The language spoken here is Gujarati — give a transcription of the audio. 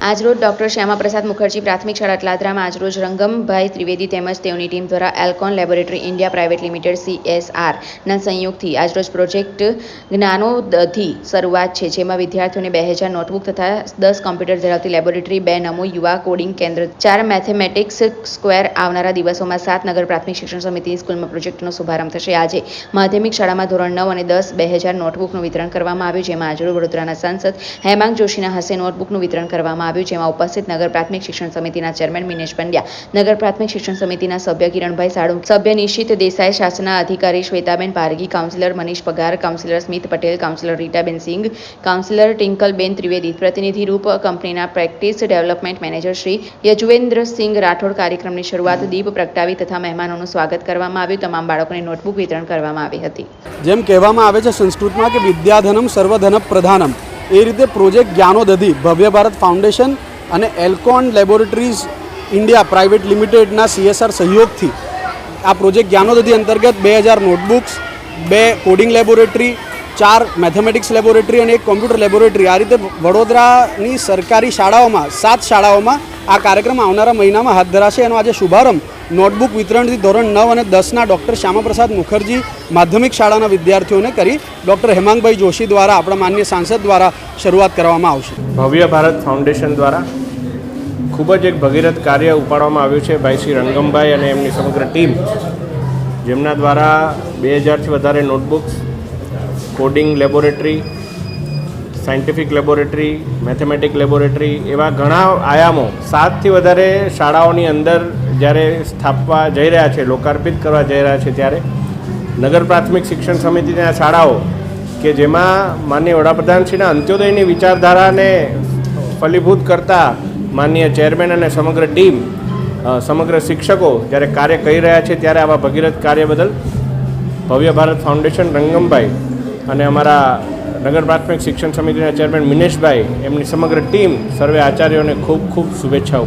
આજરોજ ડોક્ટર શ્યામાપ્રસાદ મુખર્જી પ્રાથમિક શાળા તલાદરામાં આજરોજ રંગમભાઈ ત્રિવેદી તેમજ તેઓની ટીમ દ્વારા Alcon laboratory India private limited CSRના સંયોગથી આજરોજ પ્રોજેક્ટ જ્ઞાનોદથી શરૂઆત છે, જેમાં વિદ્યાર્થીઓને 2000 નોટબુક તથા 10 કોમ્પ્યુટર ધરાવતી લેબોરેટરી, 2 નમો યુવા કોડિંગ કેન્દ્ર, 4 મેથેમેટિક્સ સ્ક્વેર આવનારા દિવસોમાં 7 નગર પ્રાથમિક શિક્ષણ સમિતિની સ્કૂલમાં પ્રોજેક્ટનો શુભારંભ થશે। આજે માધ્યમિક શાળામાં ધોરણ 9 અને 10 2000 નોટબુકનું વિતરણ કરવામાં આવ્યું, જેમાં આજરોજ વડોદરાના સાંસદ હેમાંગ જોશીના હસ્તે નોટબુકનું વિતરણ કરવામાં આવ્યું, જેમાં ઉપસ્થિત નગર પ્રાથમિક શિક્ષણ સમિતિના ચેરમેન મિનેશ પંડ્યા, નગર પ્રાથમિક શિક્ષણ સમિતિના સભ્ય કિરણભાઈ સાડુ, સભ્ય નિશિત દેસાઈ, શાસના અધિકારી Shwetaben Pargi, councillor Manish Pagar, councillor Smit Patel, councillor Ritaben Singh, councillor Tinkalben Trivedi, પ્રતિનિધિ રૂપ કંપનીના practice development manager Shri Yajuvendrasinh Rathod. કાર્યક્રમની શરૂઆત દીપ પ્રગટાવી તથા મહેમાનોનું સ્વાગત કરવામાં આવ્યું। તમામ બાળકોને નોટબુક વિતરણ કરવામાં આવી હતી। જેમ કહેવામાં આવે છે સંસ્કૃતમાં કે વિદ્યાધનમ સર્વધન પ્રધાનમ, એ રીતે પ્રોજેક્ટ જ્ઞાનોદધિ ભવ્ય ભારત ફાઉન્ડેશન અને એલ્કોન લેબોરેટરીઝ ઇન્ડિયા પ્રાઇવેટ લિમિટેડના CSR સહયોગથી આ પ્રોજેક્ટ જ્ઞાનોદધિ અંતર્ગત 2000 notebooks, 2 coding laboratory, 4 mathematics laboratory અને 1 કોમ્પ્યુટર લેબોરેટરી, આ રીતે વડોદરાની સરકારી શાળાઓમાં 7 શાળાઓમાં આ કાર્યક્રમ આવનારા મહિનામાં હાથ ધરાશે। એનો આજે શુભારંભ નોટબુક વિતરણથી ધોરણ 9 અને 10ના ડૉક્ટર શ્યામાપ્રસાદ મુખર્જી માધ્યમિક શાળાના વિદ્યાર્થીઓને કરી ડૉક્ટર હેમાંગભાઈ જોશી દ્વારા, આપણા માનનીય સાંસદ દ્વારા શરૂઆત કરવામાં આવશે। ભવ્ય ભારત ફાઉન્ડેશન દ્વારા ખૂબ જ એક ભગીરથ કાર્ય ઉપાડવામાં આવ્યું છે ભાઈ શ્રી રંગમભાઈ અને એમની સમગ્ર ટીમ, જેમના દ્વારા 2000થી વધારે notebooks, coding laboratory, scientific laboratory, mathematic laboratory, એવા ઘણા આયામો 7થી વધારે શાળાઓની અંદર જ્યારે સ્થાપવા જઈ રહ્યા છે, લોકાર્પિત કરવા જઈ રહ્યા છે, ત્યારે નગર પ્રાથમિક શિક્ષણ સમિતિના શાળાઓ કે જેમાં માનનીય વડાપ્રધાનશ્રીના અંત્યોદયની વિચારધારાને ફલીભૂત કરતા માનનીય ચેરમેન અને સમગ્ર ટીમ, સમગ્ર શિક્ષકો જ્યારે કાર્ય કરી રહ્યા છે, ત્યારે આવા ભગીરથ કાર્ય બદલ ભવ્ય ભારત ફાઉન્ડેશન, રંગમભાઈ અને અમારા નગર પ્રાથમિક શિક્ષણ સમિતિના ચેરમેન મિનેશભાઈ, એમની સમગ્ર ટીમ, સર્વે આચાર્યોને ખૂબ ખૂબ શુભેચ્છાઓ।